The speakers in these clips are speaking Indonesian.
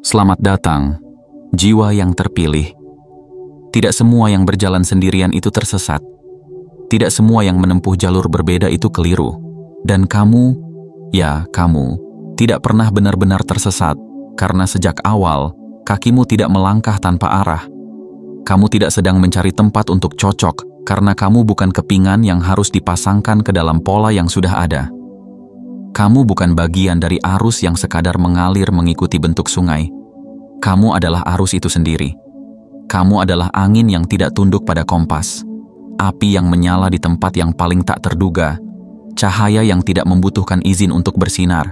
Selamat datang, jiwa yang terpilih. Tidak semua yang berjalan sendirian itu tersesat. Tidak semua yang menempuh jalur berbeda itu keliru. Dan kamu, ya kamu, tidak pernah benar-benar tersesat, karena sejak awal, kakimu tidak melangkah tanpa arah. Kamu tidak sedang mencari tempat untuk cocok, karena kamu bukan kepingan yang harus dipasangkan ke dalam pola yang sudah ada. Kamu bukan bagian dari arus yang sekadar mengalir mengikuti bentuk sungai. Kamu adalah arus itu sendiri. Kamu adalah angin yang tidak tunduk pada kompas, api yang menyala di tempat yang paling tak terduga, cahaya yang tidak membutuhkan izin untuk bersinar.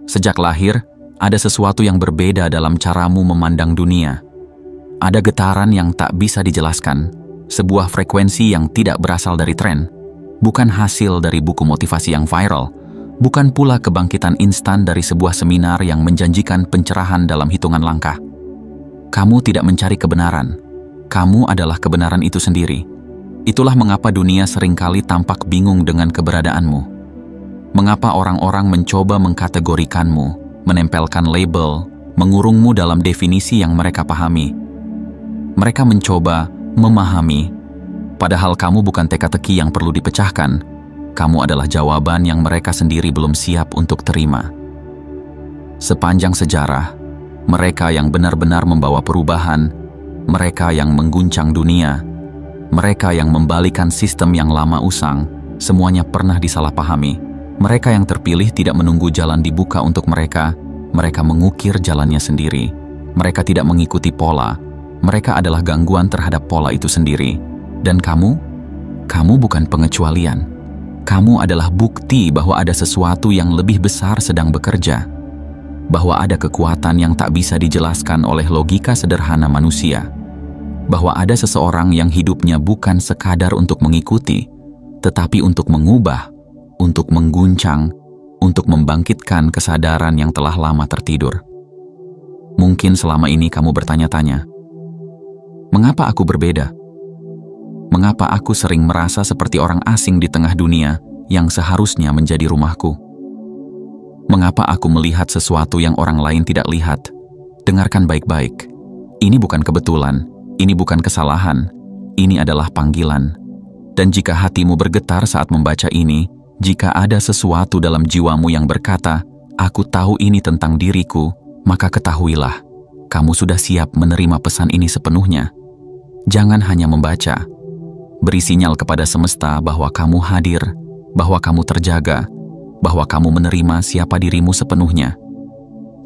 Sejak lahir, ada sesuatu yang berbeda dalam caramu memandang dunia. Ada getaran yang tak bisa dijelaskan, sebuah frekuensi yang tidak berasal dari tren, bukan hasil dari buku motivasi yang viral, bukan pula kebangkitan instan dari sebuah seminar yang menjanjikan pencerahan dalam hitungan langkah. Kamu tidak mencari kebenaran. Kamu adalah kebenaran itu sendiri. Itulah mengapa dunia seringkali tampak bingung dengan keberadaanmu. Mengapa orang-orang mencoba mengkategorikanmu, menempelkan label, mengurungmu dalam definisi yang mereka pahami. Mereka mencoba memahami, padahal kamu bukan teka-teki yang perlu dipecahkan. Kamu adalah jawaban yang mereka sendiri belum siap untuk terima. Sepanjang sejarah, mereka yang benar-benar membawa perubahan, mereka yang mengguncang dunia, mereka yang membalikan sistem yang lama usang, semuanya pernah disalahpahami. Mereka yang terpilih tidak menunggu jalan dibuka untuk mereka, mereka mengukir jalannya sendiri. Mereka tidak mengikuti pola, mereka adalah gangguan terhadap pola itu sendiri. Dan kamu bukan pengecualian. Kamu adalah bukti bahwa ada sesuatu yang lebih besar sedang bekerja, bahwa ada kekuatan yang tak bisa dijelaskan oleh logika sederhana manusia, bahwa ada seseorang yang hidupnya bukan sekadar untuk mengikuti, tetapi untuk mengubah, untuk mengguncang, untuk membangkitkan kesadaran yang telah lama tertidur. Mungkin selama ini kamu bertanya-tanya, mengapa aku berbeda? Mengapa aku sering merasa seperti orang asing di tengah dunia yang seharusnya menjadi rumahku? Mengapa aku melihat sesuatu yang orang lain tidak lihat? Dengarkan baik-baik. Ini bukan kebetulan, ini bukan kesalahan, ini adalah panggilan. Dan jika hatimu bergetar saat membaca ini, jika ada sesuatu dalam jiwamu yang berkata, "Aku tahu ini tentang diriku," maka ketahuilah, kamu sudah siap menerima pesan ini sepenuhnya. Jangan hanya membaca. Beri sinyal kepada semesta bahwa kamu hadir, bahwa kamu terjaga, bahwa kamu menerima siapa dirimu sepenuhnya.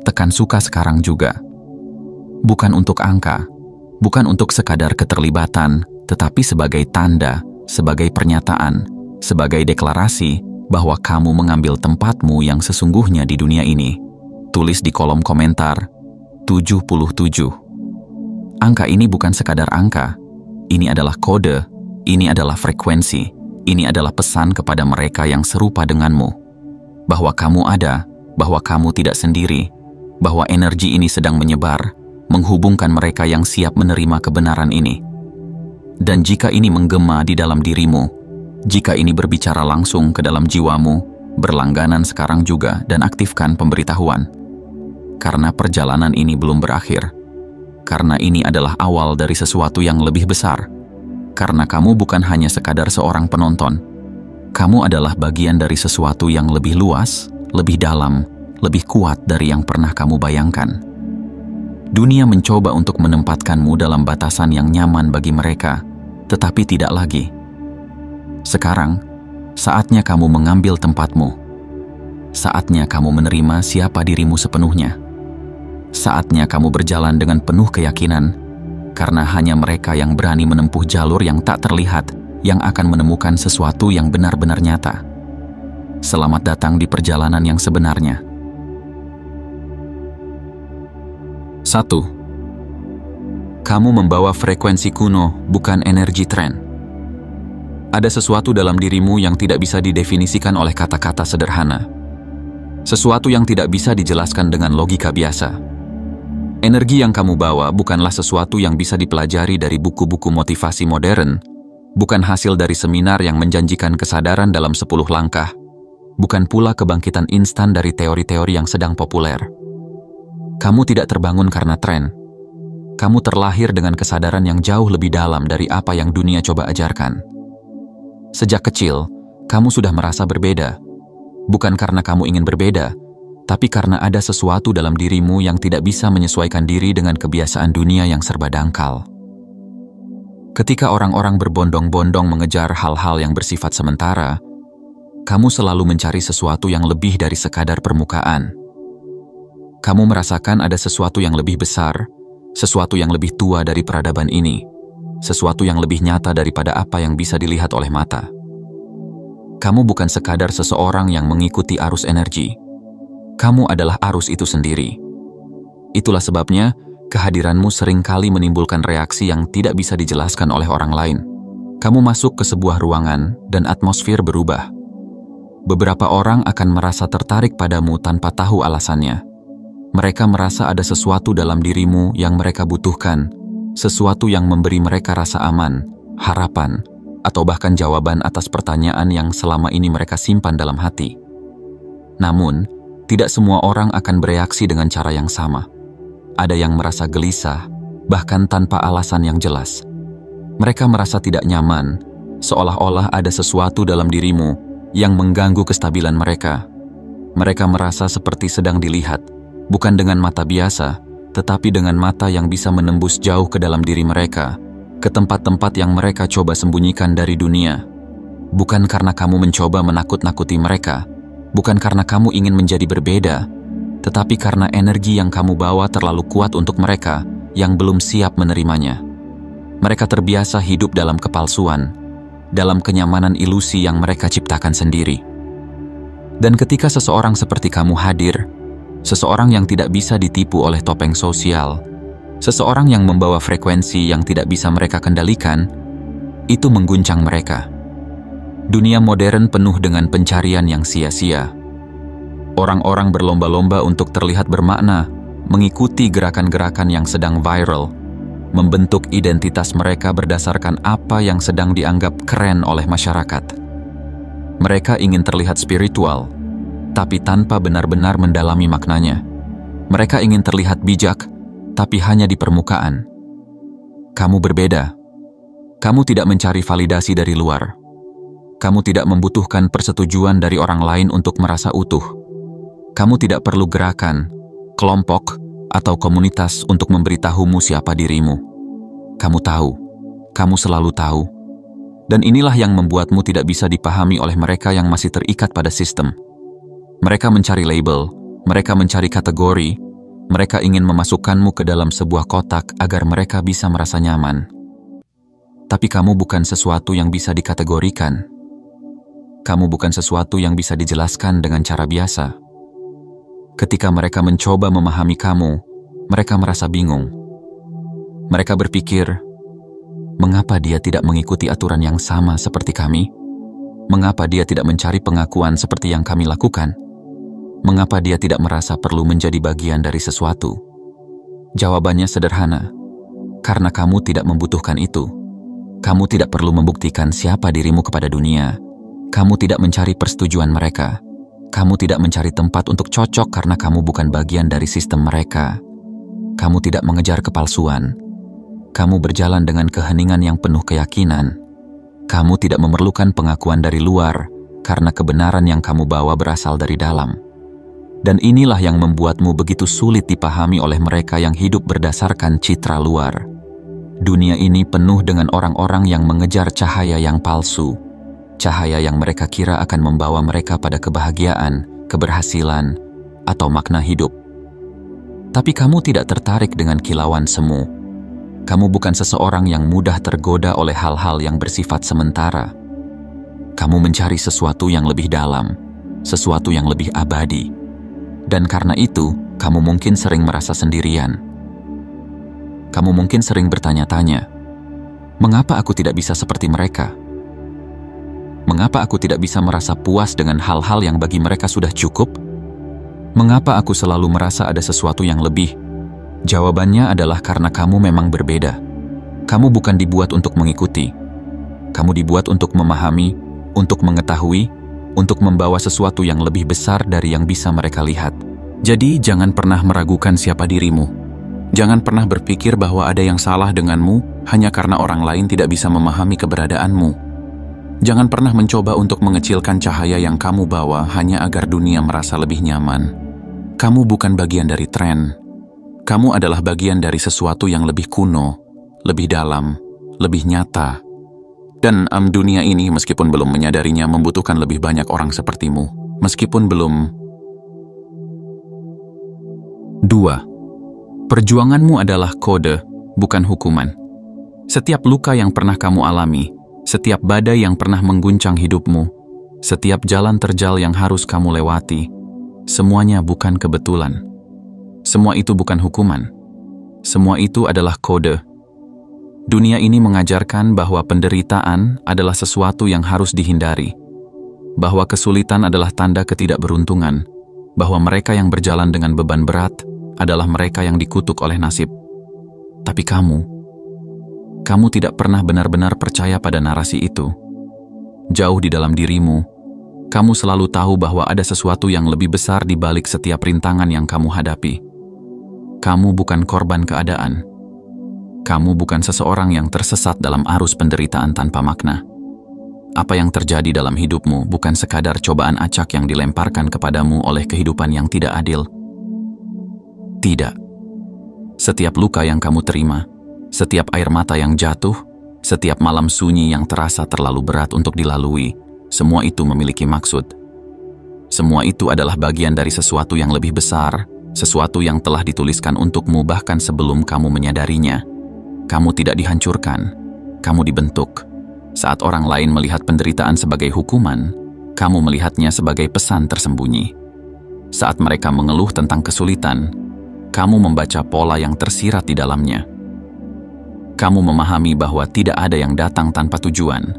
Tekan suka sekarang juga. Bukan untuk angka, bukan untuk sekadar keterlibatan, tetapi sebagai tanda, sebagai pernyataan, sebagai deklarasi bahwa kamu mengambil tempatmu yang sesungguhnya di dunia ini. Tulis di kolom komentar 77. Angka ini bukan sekadar angka, ini adalah kode. Ini adalah frekuensi, ini adalah pesan kepada mereka yang serupa denganmu. Bahwa kamu ada, bahwa kamu tidak sendiri, bahwa energi ini sedang menyebar, menghubungkan mereka yang siap menerima kebenaran ini. Dan jika ini menggema di dalam dirimu, jika ini berbicara langsung ke dalam jiwamu, berlangganan sekarang juga dan aktifkan pemberitahuan. Karena perjalanan ini belum berakhir. Karena ini adalah awal dari sesuatu yang lebih besar. Karena kamu bukan hanya sekadar seorang penonton. Kamu adalah bagian dari sesuatu yang lebih luas, lebih dalam, lebih kuat dari yang pernah kamu bayangkan. Dunia mencoba untuk menempatkanmu dalam batasan yang nyaman bagi mereka, tetapi tidak lagi. Sekarang, saatnya kamu mengambil tempatmu. Saatnya kamu menerima siapa dirimu sepenuhnya. Saatnya kamu berjalan dengan penuh keyakinan, karena hanya mereka yang berani menempuh jalur yang tak terlihat yang akan menemukan sesuatu yang benar-benar nyata. Selamat datang di perjalanan yang sebenarnya. 1. Kamu membawa frekuensi kuno, bukan energi tren. Ada sesuatu dalam dirimu yang tidak bisa didefinisikan oleh kata-kata sederhana. Sesuatu yang tidak bisa dijelaskan dengan logika biasa. Energi yang kamu bawa bukanlah sesuatu yang bisa dipelajari dari buku-buku motivasi modern, bukan hasil dari seminar yang menjanjikan kesadaran dalam 10 langkah, bukan pula kebangkitan instan dari teori-teori yang sedang populer. Kamu tidak terbangun karena tren. Kamu terlahir dengan kesadaran yang jauh lebih dalam dari apa yang dunia coba ajarkan. Sejak kecil, kamu sudah merasa berbeda. Bukan karena kamu ingin berbeda, tapi karena ada sesuatu dalam dirimu yang tidak bisa menyesuaikan diri dengan kebiasaan dunia yang serba dangkal. Ketika orang-orang berbondong-bondong mengejar hal-hal yang bersifat sementara, kamu selalu mencari sesuatu yang lebih dari sekadar permukaan. Kamu merasakan ada sesuatu yang lebih besar, sesuatu yang lebih tua dari peradaban ini, sesuatu yang lebih nyata daripada apa yang bisa dilihat oleh mata. Kamu bukan sekadar seseorang yang mengikuti arus energi. Kamu adalah arus itu sendiri. Itulah sebabnya, kehadiranmu seringkali menimbulkan reaksi yang tidak bisa dijelaskan oleh orang lain. Kamu masuk ke sebuah ruangan dan atmosfer berubah. Beberapa orang akan merasa tertarik padamu tanpa tahu alasannya. Mereka merasa ada sesuatu dalam dirimu yang mereka butuhkan, sesuatu yang memberi mereka rasa aman, harapan, atau bahkan jawaban atas pertanyaan yang selama ini mereka simpan dalam hati. Namun, tidak semua orang akan bereaksi dengan cara yang sama. Ada yang merasa gelisah, bahkan tanpa alasan yang jelas. Mereka merasa tidak nyaman, seolah-olah ada sesuatu dalam dirimu yang mengganggu kestabilan mereka. Mereka merasa seperti sedang dilihat, bukan dengan mata biasa, tetapi dengan mata yang bisa menembus jauh ke dalam diri mereka, ke tempat-tempat yang mereka coba sembunyikan dari dunia. Bukan karena kamu mencoba menakut-nakuti mereka, bukan karena kamu ingin menjadi berbeda, tetapi karena energi yang kamu bawa terlalu kuat untuk mereka yang belum siap menerimanya. Mereka terbiasa hidup dalam kepalsuan, dalam kenyamanan ilusi yang mereka ciptakan sendiri. Dan ketika seseorang seperti kamu hadir, seseorang yang tidak bisa ditipu oleh topeng sosial, seseorang yang membawa frekuensi yang tidak bisa mereka kendalikan, itu mengguncang mereka. Dunia modern penuh dengan pencarian yang sia-sia. Orang-orang berlomba-lomba untuk terlihat bermakna, mengikuti gerakan-gerakan yang sedang viral, membentuk identitas mereka berdasarkan apa yang sedang dianggap keren oleh masyarakat. Mereka ingin terlihat spiritual, tapi tanpa benar-benar mendalami maknanya. Mereka ingin terlihat bijak, tapi hanya di permukaan. Kamu berbeda. Kamu tidak mencari validasi dari luar. Kamu tidak membutuhkan persetujuan dari orang lain untuk merasa utuh. Kamu tidak perlu gerakan, kelompok, atau komunitas untuk memberitahumu siapa dirimu. Kamu tahu, kamu selalu tahu. Dan inilah yang membuatmu tidak bisa dipahami oleh mereka yang masih terikat pada sistem. Mereka mencari label, mereka mencari kategori, mereka ingin memasukkanmu ke dalam sebuah kotak agar mereka bisa merasa nyaman. Tapi kamu bukan sesuatu yang bisa dikategorikan. Kamu bukan sesuatu yang bisa dijelaskan dengan cara biasa. Ketika mereka mencoba memahami kamu, mereka merasa bingung. Mereka berpikir, mengapa dia tidak mengikuti aturan yang sama seperti kami? Mengapa dia tidak mencari pengakuan seperti yang kami lakukan? Mengapa dia tidak merasa perlu menjadi bagian dari sesuatu? Jawabannya sederhana, karena kamu tidak membutuhkan itu. Kamu tidak perlu membuktikan siapa dirimu kepada dunia. Kamu tidak mencari persetujuan mereka. Kamu tidak mencari tempat untuk cocok karena kamu bukan bagian dari sistem mereka. Kamu tidak mengejar kepalsuan. Kamu berjalan dengan keheningan yang penuh keyakinan. Kamu tidak memerlukan pengakuan dari luar karena kebenaran yang kamu bawa berasal dari dalam. Dan inilah yang membuatmu begitu sulit dipahami oleh mereka yang hidup berdasarkan citra luar. Dunia ini penuh dengan orang-orang yang mengejar cahaya yang palsu. Cahaya yang mereka kira akan membawa mereka pada kebahagiaan, keberhasilan, atau makna hidup. Tapi kamu tidak tertarik dengan kilauan semu. Kamu bukan seseorang yang mudah tergoda oleh hal-hal yang bersifat sementara. Kamu mencari sesuatu yang lebih dalam, sesuatu yang lebih abadi. Dan karena itu, kamu mungkin sering merasa sendirian. Kamu mungkin sering bertanya-tanya, mengapa aku tidak bisa seperti mereka? Mengapa aku tidak bisa merasa puas dengan hal-hal yang bagi mereka sudah cukup? Mengapa aku selalu merasa ada sesuatu yang lebih? Jawabannya adalah karena kamu memang berbeda. Kamu bukan dibuat untuk mengikuti. Kamu dibuat untuk memahami, untuk mengetahui, untuk membawa sesuatu yang lebih besar dari yang bisa mereka lihat. Jadi jangan pernah meragukan siapa dirimu. Jangan pernah berpikir bahwa ada yang salah denganmu hanya karena orang lain tidak bisa memahami keberadaanmu. Jangan pernah mencoba untuk mengecilkan cahaya yang kamu bawa hanya agar dunia merasa lebih nyaman. Kamu bukan bagian dari tren. Kamu adalah bagian dari sesuatu yang lebih kuno, lebih dalam, lebih nyata. Dan dunia ini meskipun belum menyadarinya membutuhkan lebih banyak orang sepertimu. Meskipun belum. 2. Perjuanganmu adalah kode, bukan hukuman. Setiap luka yang pernah kamu alami, setiap badai yang pernah mengguncang hidupmu, setiap jalan terjal yang harus kamu lewati, semuanya bukan kebetulan. Semua itu bukan hukuman. Semua itu adalah kode. Dunia ini mengajarkan bahwa penderitaan adalah sesuatu yang harus dihindari, bahwa kesulitan adalah tanda ketidakberuntungan, bahwa mereka yang berjalan dengan beban berat adalah mereka yang dikutuk oleh nasib. Tapi kamu tidak pernah benar-benar percaya pada narasi itu. Jauh di dalam dirimu, kamu selalu tahu bahwa ada sesuatu yang lebih besar di balik setiap rintangan yang kamu hadapi. Kamu bukan korban keadaan. Kamu bukan seseorang yang tersesat dalam arus penderitaan tanpa makna. Apa yang terjadi dalam hidupmu bukan sekadar cobaan acak yang dilemparkan kepadamu oleh kehidupan yang tidak adil. Tidak. Setiap luka yang kamu terima, setiap air mata yang jatuh, setiap malam sunyi yang terasa terlalu berat untuk dilalui, semua itu memiliki maksud. Semua itu adalah bagian dari sesuatu yang lebih besar, sesuatu yang telah dituliskan untukmu bahkan sebelum kamu menyadarinya. Kamu tidak dihancurkan, kamu dibentuk. Saat orang lain melihat penderitaan sebagai hukuman, kamu melihatnya sebagai pesan tersembunyi. Saat mereka mengeluh tentang kesulitan, kamu membaca pola yang tersirat di dalamnya. Kamu memahami bahwa tidak ada yang datang tanpa tujuan,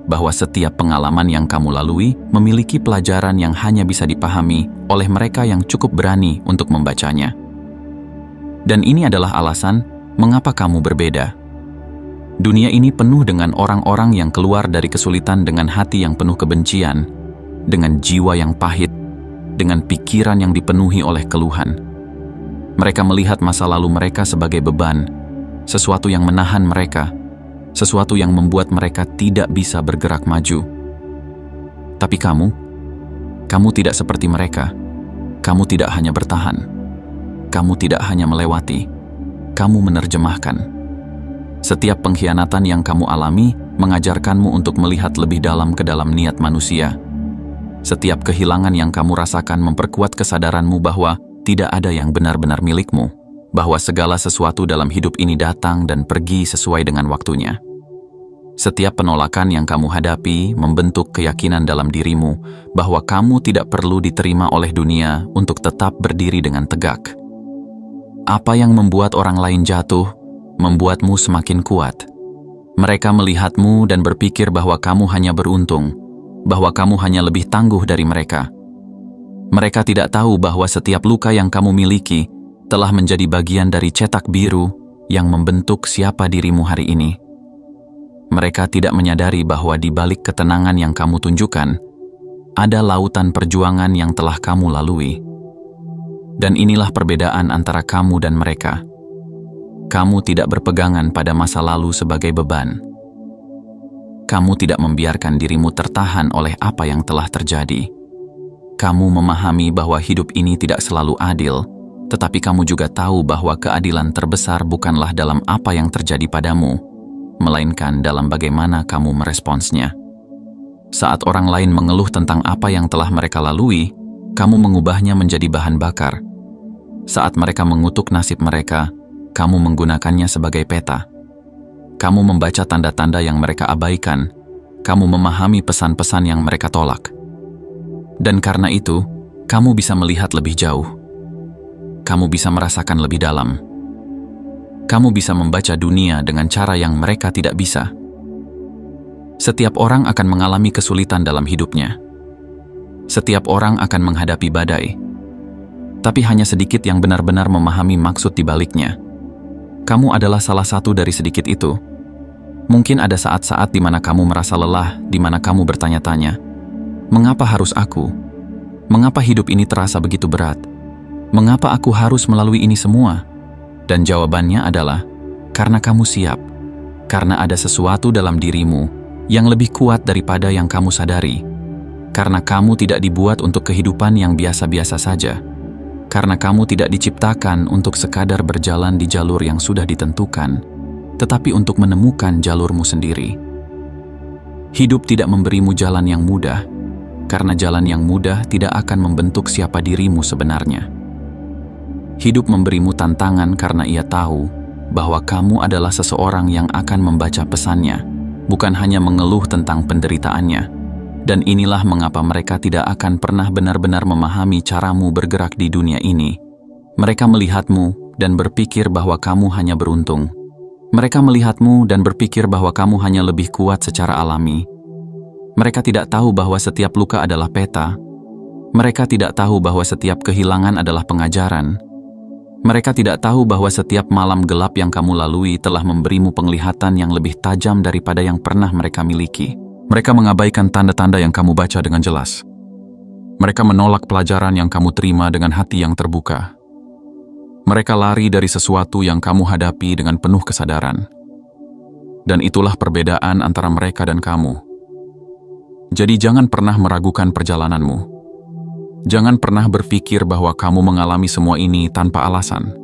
bahwa setiap pengalaman yang kamu lalui memiliki pelajaran yang hanya bisa dipahami oleh mereka yang cukup berani untuk membacanya. Dan ini adalah alasan mengapa kamu berbeda. Dunia ini penuh dengan orang-orang yang keluar dari kesulitan dengan hati yang penuh kebencian, dengan jiwa yang pahit, dengan pikiran yang dipenuhi oleh keluhan. Mereka melihat masa lalu mereka sebagai beban, sesuatu yang menahan mereka, sesuatu yang membuat mereka tidak bisa bergerak maju. Tapi kamu tidak seperti mereka. Kamu tidak hanya bertahan. Kamu tidak hanya melewati. Kamu menerjemahkan. Setiap pengkhianatan yang kamu alami mengajarkanmu untuk melihat lebih dalam ke dalam niat manusia. Setiap kehilangan yang kamu rasakan memperkuat kesadaranmu bahwa tidak ada yang benar-benar milikmu, bahwa segala sesuatu dalam hidup ini datang dan pergi sesuai dengan waktunya. Setiap penolakan yang kamu hadapi membentuk keyakinan dalam dirimu bahwa kamu tidak perlu diterima oleh dunia untuk tetap berdiri dengan tegak. Apa yang membuat orang lain jatuh, membuatmu semakin kuat. Mereka melihatmu dan berpikir bahwa kamu hanya beruntung, bahwa kamu hanya lebih tangguh dari mereka. Mereka tidak tahu bahwa setiap luka yang kamu miliki telah menjadi bagian dari cetak biru yang membentuk siapa dirimu hari ini. Mereka tidak menyadari bahwa di balik ketenangan yang kamu tunjukkan, ada lautan perjuangan yang telah kamu lalui. Dan inilah perbedaan antara kamu dan mereka. Kamu tidak berpegangan pada masa lalu sebagai beban. Kamu tidak membiarkan dirimu tertahan oleh apa yang telah terjadi. Kamu memahami bahwa hidup ini tidak selalu adil, tetapi kamu juga tahu bahwa keadilan terbesar bukanlah dalam apa yang terjadi padamu, melainkan dalam bagaimana kamu meresponsnya. Saat orang lain mengeluh tentang apa yang telah mereka lalui, kamu mengubahnya menjadi bahan bakar. Saat mereka mengutuk nasib mereka, kamu menggunakannya sebagai peta. Kamu membaca tanda-tanda yang mereka abaikan, kamu memahami pesan-pesan yang mereka tolak. Dan karena itu, kamu bisa melihat lebih jauh. Kamu bisa merasakan lebih dalam. Kamu bisa membaca dunia dengan cara yang mereka tidak bisa. Setiap orang akan mengalami kesulitan dalam hidupnya. Setiap orang akan menghadapi badai. Tapi hanya sedikit yang benar-benar memahami maksud di baliknya. Kamu adalah salah satu dari sedikit itu. Mungkin ada saat-saat di mana kamu merasa lelah, di mana kamu bertanya-tanya, mengapa harus aku? Mengapa hidup ini terasa begitu berat? Mengapa aku harus melalui ini semua? Dan jawabannya adalah, karena kamu siap. Karena ada sesuatu dalam dirimu yang lebih kuat daripada yang kamu sadari. Karena kamu tidak dibuat untuk kehidupan yang biasa-biasa saja. Karena kamu tidak diciptakan untuk sekadar berjalan di jalur yang sudah ditentukan, tetapi untuk menemukan jalurmu sendiri. Hidup tidak memberimu jalan yang mudah, karena jalan yang mudah tidak akan membentuk siapa dirimu sebenarnya. Hidup memberimu tantangan karena ia tahu bahwa kamu adalah seseorang yang akan membaca pesannya, bukan hanya mengeluh tentang penderitaannya. Dan inilah mengapa mereka tidak akan pernah benar-benar memahami caramu bergerak di dunia ini. Mereka melihatmu dan berpikir bahwa kamu hanya beruntung. Mereka melihatmu dan berpikir bahwa kamu hanya lebih kuat secara alami. Mereka tidak tahu bahwa setiap luka adalah peta. Mereka tidak tahu bahwa setiap kehilangan adalah pengajaran. Mereka tidak tahu bahwa setiap malam gelap yang kamu lalui telah memberimu penglihatan yang lebih tajam daripada yang pernah mereka miliki. Mereka mengabaikan tanda-tanda yang kamu baca dengan jelas. Mereka menolak pelajaran yang kamu terima dengan hati yang terbuka. Mereka lari dari sesuatu yang kamu hadapi dengan penuh kesadaran. Dan itulah perbedaan antara mereka dan kamu. Jadi jangan pernah meragukan perjalananmu. Jangan pernah berpikir bahwa kamu mengalami semua ini tanpa alasan.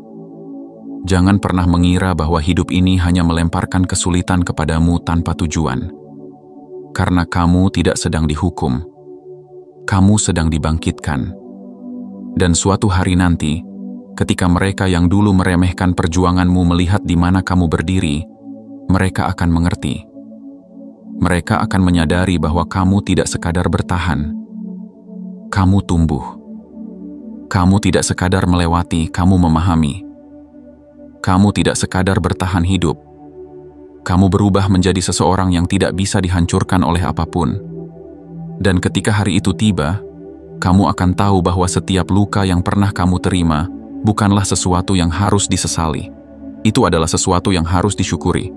Jangan pernah mengira bahwa hidup ini hanya melemparkan kesulitan kepadamu tanpa tujuan. Karena kamu tidak sedang dihukum, kamu sedang dibangkitkan. Dan suatu hari nanti, ketika mereka yang dulu meremehkan perjuanganmu melihat di mana kamu berdiri, mereka akan mengerti. Mereka akan menyadari bahwa kamu tidak sekadar bertahan. Kamu tumbuh. Kamu tidak sekadar melewati, kamu memahami. Kamu tidak sekadar bertahan hidup. Kamu berubah menjadi seseorang yang tidak bisa dihancurkan oleh apapun. Dan ketika hari itu tiba, kamu akan tahu bahwa setiap luka yang pernah kamu terima bukanlah sesuatu yang harus disesali. Itu adalah sesuatu yang harus disyukuri.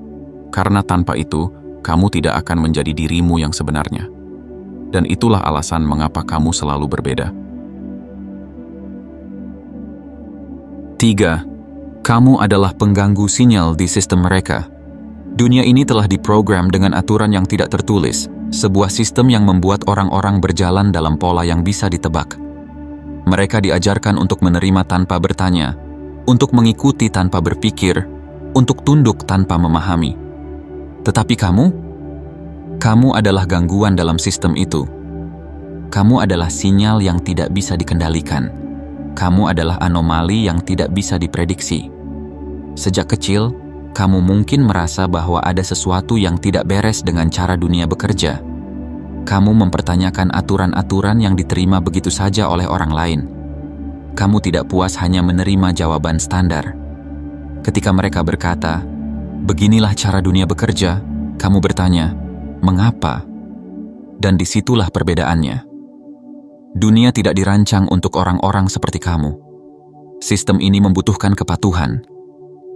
Karena tanpa itu, kamu tidak akan menjadi dirimu yang sebenarnya. Dan itulah alasan mengapa kamu selalu berbeda. 3. Kamu adalah pengganggu sinyal di sistem mereka. Dunia ini telah diprogram dengan aturan yang tidak tertulis, sebuah sistem yang membuat orang-orang berjalan dalam pola yang bisa ditebak. Mereka diajarkan untuk menerima tanpa bertanya, untuk mengikuti tanpa berpikir, untuk tunduk tanpa memahami. Tetapi kamu adalah gangguan dalam sistem itu. Kamu adalah sinyal yang tidak bisa dikendalikan. Kamu adalah anomali yang tidak bisa diprediksi. Sejak kecil, kamu mungkin merasa bahwa ada sesuatu yang tidak beres dengan cara dunia bekerja. Kamu mempertanyakan aturan-aturan yang diterima begitu saja oleh orang lain. Kamu tidak puas hanya menerima jawaban standar. Ketika mereka berkata, "Beginilah cara dunia bekerja," kamu bertanya, "Mengapa?" Dan disitulah perbedaannya. Dunia tidak dirancang untuk orang-orang seperti kamu. Sistem ini membutuhkan kepatuhan.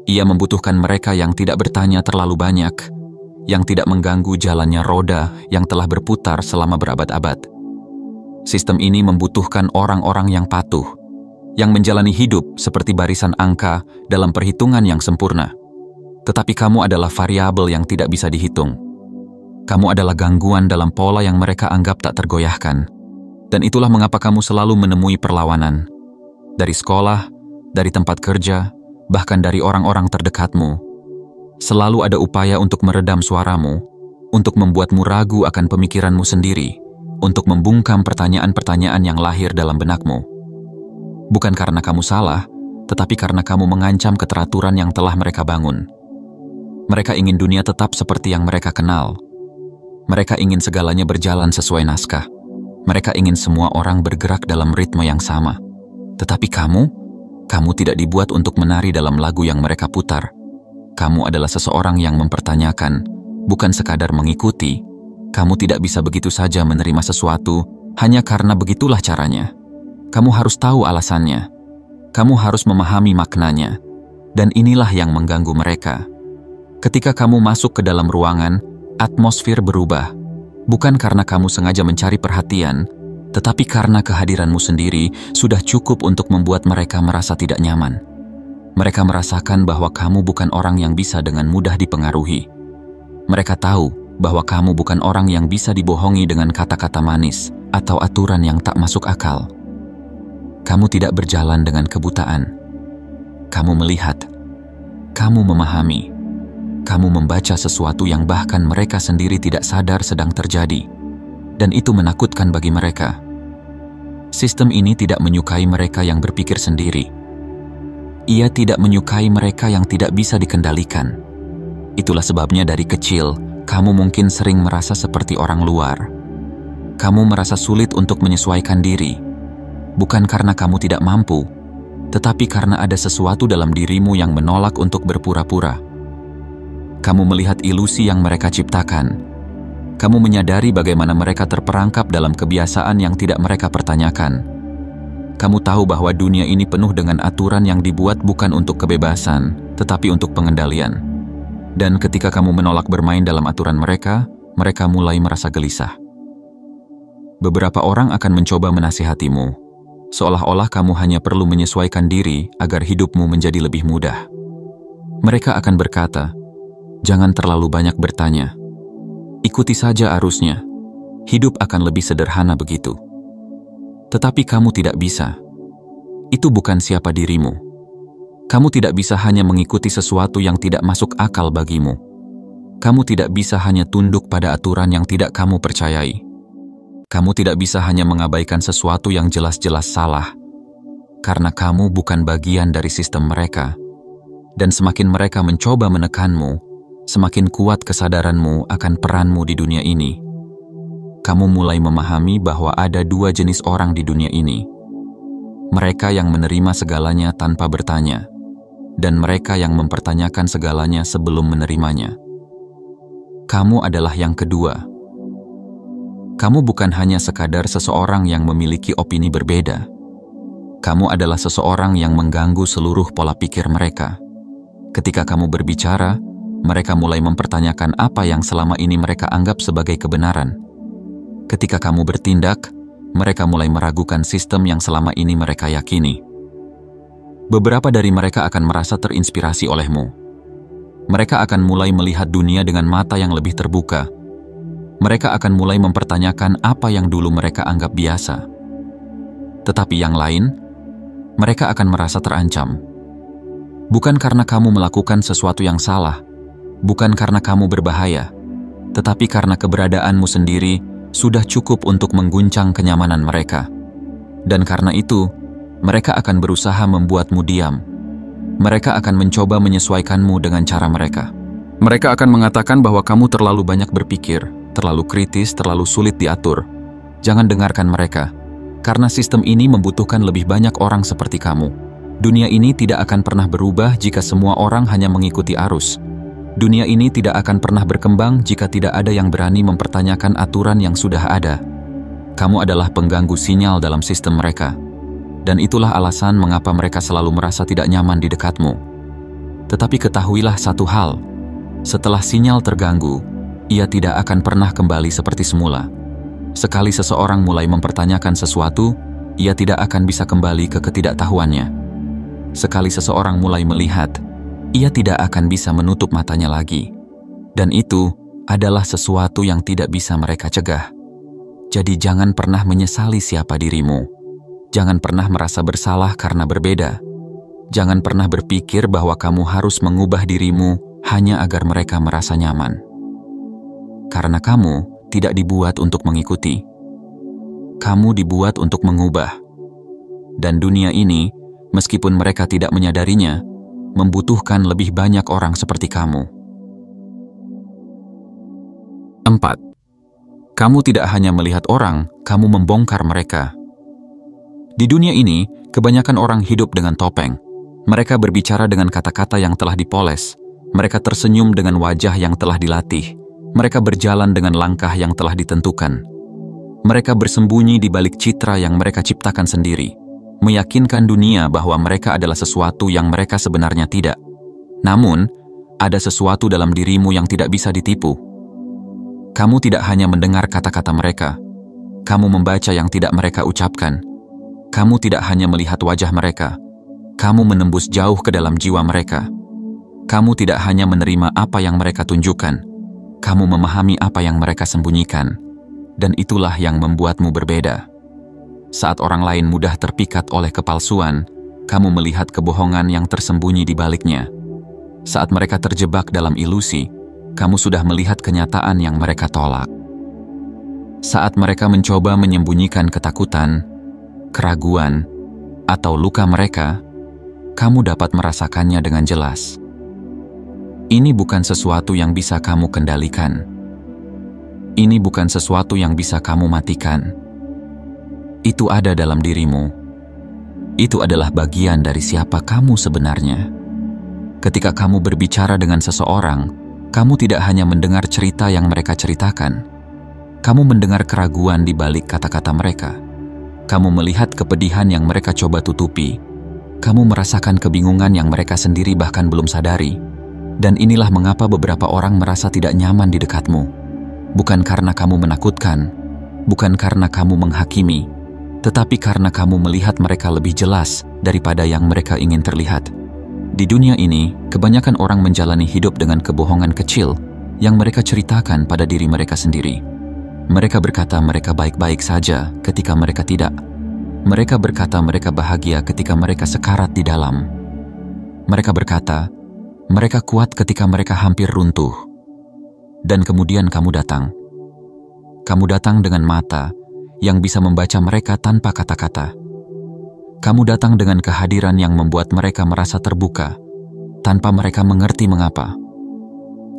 Ia membutuhkan mereka yang tidak bertanya terlalu banyak, yang tidak mengganggu jalannya roda yang telah berputar selama berabad-abad. Sistem ini membutuhkan orang-orang yang patuh, yang menjalani hidup seperti barisan angka dalam perhitungan yang sempurna. Tetapi kamu adalah variabel yang tidak bisa dihitung. Kamu adalah gangguan dalam pola yang mereka anggap tak tergoyahkan. Dan itulah mengapa kamu selalu menemui perlawanan. Dari sekolah, dari tempat kerja, bahkan dari orang-orang terdekatmu. Selalu ada upaya untuk meredam suaramu, untuk membuatmu ragu akan pemikiranmu sendiri, untuk membungkam pertanyaan-pertanyaan yang lahir dalam benakmu. Bukan karena kamu salah, tetapi karena kamu mengancam keteraturan yang telah mereka bangun. Mereka ingin dunia tetap seperti yang mereka kenal. Mereka ingin segalanya berjalan sesuai naskah. Mereka ingin semua orang bergerak dalam ritme yang sama. Tetapi kamu tidak dibuat untuk menari dalam lagu yang mereka putar. Kamu adalah seseorang yang mempertanyakan, bukan sekadar mengikuti. Kamu tidak bisa begitu saja menerima sesuatu hanya karena begitulah caranya. Kamu harus tahu alasannya. Kamu harus memahami maknanya. Dan inilah yang mengganggu mereka. Ketika kamu masuk ke dalam ruangan, atmosfer berubah. Bukan karena kamu sengaja mencari perhatian, Tetapi karena kehadiranmu sendiri sudah cukup untuk membuat mereka merasa tidak nyaman. Mereka merasakan bahwa kamu bukan orang yang bisa dengan mudah dipengaruhi. Mereka tahu bahwa kamu bukan orang yang bisa dibohongi dengan kata-kata manis atau aturan yang tak masuk akal. Kamu tidak berjalan dengan kebutaan. Kamu melihat, kamu memahami, kamu membaca sesuatu yang bahkan mereka sendiri tidak sadar sedang terjadi. Dan itu menakutkan bagi mereka. Sistem ini tidak menyukai mereka yang berpikir sendiri. Ia tidak menyukai mereka yang tidak bisa dikendalikan. Itulah sebabnya dari kecil, kamu mungkin sering merasa seperti orang luar. Kamu merasa sulit untuk menyesuaikan diri. Bukan karena kamu tidak mampu, tetapi karena ada sesuatu dalam dirimu yang menolak untuk berpura-pura. Kamu melihat ilusi yang mereka ciptakan. Kamu menyadari bagaimana mereka terperangkap dalam kebiasaan yang tidak mereka pertanyakan. Kamu tahu bahwa dunia ini penuh dengan aturan yang dibuat bukan untuk kebebasan, tetapi untuk pengendalian. Dan ketika kamu menolak bermain dalam aturan mereka, mereka mulai merasa gelisah. Beberapa orang akan mencoba menasihatimu, seolah-olah kamu hanya perlu menyesuaikan diri agar hidupmu menjadi lebih mudah. Mereka akan berkata, "Jangan terlalu banyak bertanya. Ikuti saja arusnya. Hidup akan lebih sederhana begitu." Tetapi kamu tidak bisa. Itu bukan siapa dirimu. Kamu tidak bisa hanya mengikuti sesuatu yang tidak masuk akal bagimu. Kamu tidak bisa hanya tunduk pada aturan yang tidak kamu percayai. Kamu tidak bisa hanya mengabaikan sesuatu yang jelas-jelas salah. Karena kamu bukan bagian dari sistem mereka. Dan semakin mereka mencoba menekanmu, semakin kuat kesadaranmu akan peranmu di dunia ini. Kamu mulai memahami bahwa ada dua jenis orang di dunia ini. Mereka yang menerima segalanya tanpa bertanya, dan mereka yang mempertanyakan segalanya sebelum menerimanya. Kamu adalah yang kedua. Kamu bukan hanya sekadar seseorang yang memiliki opini berbeda. Kamu adalah seseorang yang mengganggu seluruh pola pikir mereka. Ketika kamu berbicara, mereka mulai mempertanyakan apa yang selama ini mereka anggap sebagai kebenaran. Ketika kamu bertindak, mereka mulai meragukan sistem yang selama ini mereka yakini. Beberapa dari mereka akan merasa terinspirasi olehmu. Mereka akan mulai melihat dunia dengan mata yang lebih terbuka. Mereka akan mulai mempertanyakan apa yang dulu mereka anggap biasa. Tetapi yang lain, mereka akan merasa terancam. Bukan karena kamu melakukan sesuatu yang salah, bukan karena kamu berbahaya, tetapi karena keberadaanmu sendiri sudah cukup untuk mengguncang kenyamanan mereka. Dan karena itu, mereka akan berusaha membuatmu diam. Mereka akan mencoba menyesuaikanmu dengan cara mereka. Mereka akan mengatakan bahwa kamu terlalu banyak berpikir, terlalu kritis, terlalu sulit diatur. Jangan dengarkan mereka, karena sistem ini membutuhkan lebih banyak orang seperti kamu. Dunia ini tidak akan pernah berubah jika semua orang hanya mengikuti arus. Dunia ini tidak akan pernah berkembang jika tidak ada yang berani mempertanyakan aturan yang sudah ada. Kamu adalah pengganggu sinyal dalam sistem mereka. Dan itulah alasan mengapa mereka selalu merasa tidak nyaman di dekatmu. Tetapi ketahuilah satu hal, setelah sinyal terganggu, ia tidak akan pernah kembali seperti semula. Sekali seseorang mulai mempertanyakan sesuatu, ia tidak akan bisa kembali ke ketidaktahuannya. Sekali seseorang mulai melihat, ia tidak akan bisa menutup matanya lagi. Dan itu adalah sesuatu yang tidak bisa mereka cegah. Jadi jangan pernah menyesali siapa dirimu. Jangan pernah merasa bersalah karena berbeda. Jangan pernah berpikir bahwa kamu harus mengubah dirimu hanya agar mereka merasa nyaman. Karena kamu tidak dibuat untuk mengikuti. Kamu dibuat untuk mengubah. Dan dunia ini, meskipun mereka tidak menyadarinya, membutuhkan lebih banyak orang seperti kamu. 4. Kamu tidak hanya melihat orang, kamu membongkar mereka. Di dunia ini, kebanyakan orang hidup dengan topeng. Mereka berbicara dengan kata-kata yang telah dipoles. Mereka tersenyum dengan wajah yang telah dilatih. Mereka berjalan dengan langkah yang telah ditentukan. Mereka bersembunyi di balik citra yang mereka ciptakan sendiri, meyakinkan dunia bahwa mereka adalah sesuatu yang mereka sebenarnya tidak. Namun, ada sesuatu dalam dirimu yang tidak bisa ditipu. Kamu tidak hanya mendengar kata-kata mereka, Kamu membaca yang tidak mereka ucapkan. Kamu tidak hanya melihat wajah mereka, kamu menembus jauh ke dalam jiwa mereka. Kamu tidak hanya menerima apa yang mereka tunjukkan, kamu memahami apa yang mereka sembunyikan. Dan itulah yang membuatmu berbeda. Saat orang lain mudah terpikat oleh kepalsuan, kamu melihat kebohongan yang tersembunyi di baliknya. Saat mereka terjebak dalam ilusi, kamu sudah melihat kenyataan yang mereka tolak. Saat mereka mencoba menyembunyikan ketakutan, keraguan, atau luka mereka, kamu dapat merasakannya dengan jelas. Ini bukan sesuatu yang bisa kamu kendalikan. Ini bukan sesuatu yang bisa kamu matikan. Itu ada dalam dirimu. Itu adalah bagian dari siapa kamu sebenarnya. Ketika kamu berbicara dengan seseorang, kamu tidak hanya mendengar cerita yang mereka ceritakan. Kamu mendengar keraguan di balik kata-kata mereka. Kamu melihat kepedihan yang mereka coba tutupi. Kamu merasakan kebingungan yang mereka sendiri bahkan belum sadari. Dan inilah mengapa beberapa orang merasa tidak nyaman di dekatmu. Bukan karena kamu menakutkan, bukan karena kamu menghakimi, tetapi karena kamu melihat mereka lebih jelas daripada yang mereka ingin terlihat. Di dunia ini, kebanyakan orang menjalani hidup dengan kebohongan kecil yang mereka ceritakan pada diri mereka sendiri. Mereka berkata mereka baik-baik saja ketika mereka tidak. Mereka berkata mereka bahagia ketika mereka sekarat di dalam. Mereka berkata mereka kuat ketika mereka hampir runtuh. Dan kemudian kamu datang. Kamu datang dengan mata yang bisa membaca mereka tanpa kata-kata. Kamu datang dengan kehadiran yang membuat mereka merasa terbuka, tanpa mereka mengerti mengapa.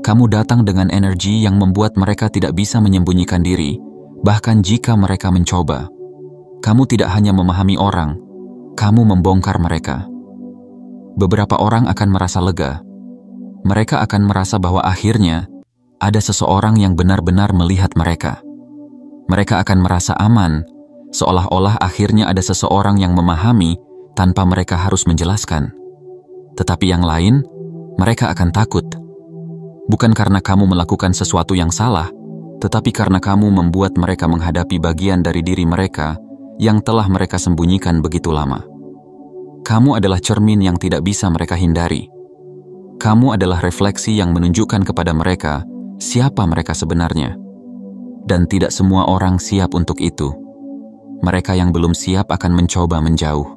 Kamu datang dengan energi yang membuat mereka tidak bisa menyembunyikan diri, bahkan jika mereka mencoba. Kamu tidak hanya memahami orang, kamu membongkar mereka. Beberapa orang akan merasa lega. Mereka akan merasa bahwa akhirnya ada seseorang yang benar-benar melihat mereka. Mereka akan merasa aman, seolah-olah akhirnya ada seseorang yang memahami tanpa mereka harus menjelaskan. Tetapi yang lain, mereka akan takut. Bukan karena kamu melakukan sesuatu yang salah, tetapi karena kamu membuat mereka menghadapi bagian dari diri mereka yang telah mereka sembunyikan begitu lama. Kamu adalah cermin yang tidak bisa mereka hindari. Kamu adalah refleksi yang menunjukkan kepada mereka siapa mereka sebenarnya. Dan tidak semua orang siap untuk itu. Mereka yang belum siap akan mencoba menjauh.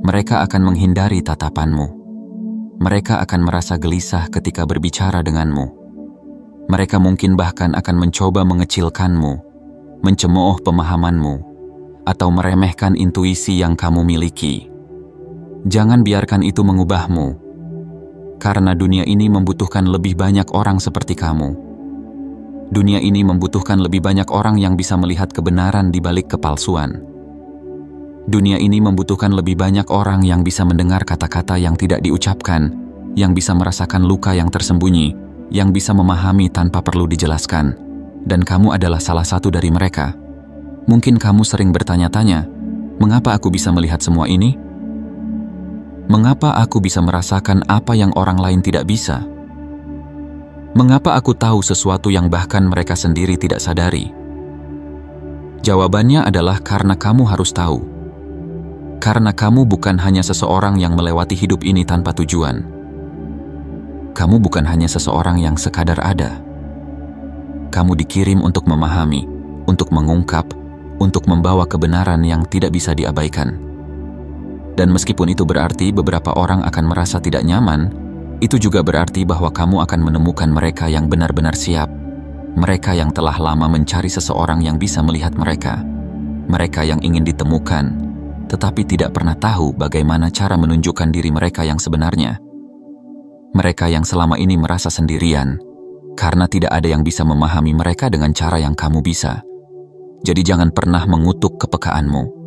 Mereka akan menghindari tatapanmu. Mereka akan merasa gelisah ketika berbicara denganmu. Mereka mungkin bahkan akan mencoba mengecilkanmu, mencemooh pemahamanmu, atau meremehkan intuisi yang kamu miliki. Jangan biarkan itu mengubahmu, karena dunia ini membutuhkan lebih banyak orang seperti kamu. Dunia ini membutuhkan lebih banyak orang yang bisa melihat kebenaran di balik kepalsuan. Dunia ini membutuhkan lebih banyak orang yang bisa mendengar kata-kata yang tidak diucapkan, yang bisa merasakan luka yang tersembunyi, yang bisa memahami tanpa perlu dijelaskan. Dan kamu adalah salah satu dari mereka. Mungkin kamu sering bertanya-tanya, mengapa aku bisa melihat semua ini? Mengapa aku bisa merasakan apa yang orang lain tidak bisa? Mengapa aku tahu sesuatu yang bahkan mereka sendiri tidak sadari? Jawabannya adalah karena kamu harus tahu. Karena kamu bukan hanya seseorang yang melewati hidup ini tanpa tujuan. Kamu bukan hanya seseorang yang sekadar ada. Kamu dikirim untuk memahami, untuk mengungkap, untuk membawa kebenaran yang tidak bisa diabaikan. Dan meskipun itu berarti beberapa orang akan merasa tidak nyaman, itu juga berarti bahwa kamu akan menemukan mereka yang benar-benar siap. Mereka yang telah lama mencari seseorang yang bisa melihat mereka. Mereka yang ingin ditemukan, tetapi tidak pernah tahu bagaimana cara menunjukkan diri mereka yang sebenarnya. Mereka yang selama ini merasa sendirian, karena tidak ada yang bisa memahami mereka dengan cara yang kamu bisa. Jadi jangan pernah mengutuk kepekaanmu.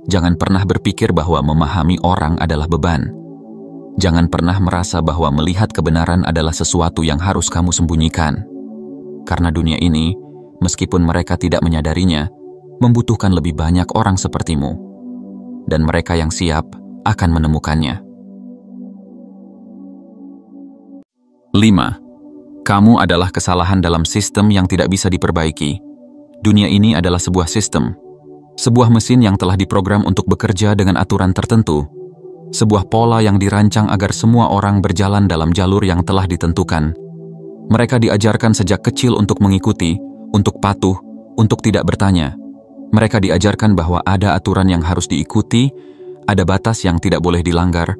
Jangan pernah berpikir bahwa memahami orang adalah beban. Jangan pernah merasa bahwa melihat kebenaran adalah sesuatu yang harus kamu sembunyikan. Karena dunia ini, meskipun mereka tidak menyadarinya, membutuhkan lebih banyak orang sepertimu. Dan mereka yang siap akan menemukannya. 5. Kamu adalah kesalahan dalam sistem yang tidak bisa diperbaiki. Dunia ini adalah sebuah sistem. Sebuah mesin yang telah diprogram untuk bekerja dengan aturan tertentu. Sebuah pola yang dirancang agar semua orang berjalan dalam jalur yang telah ditentukan. Mereka diajarkan sejak kecil untuk mengikuti, untuk patuh, untuk tidak bertanya. Mereka diajarkan bahwa ada aturan yang harus diikuti, ada batas yang tidak boleh dilanggar,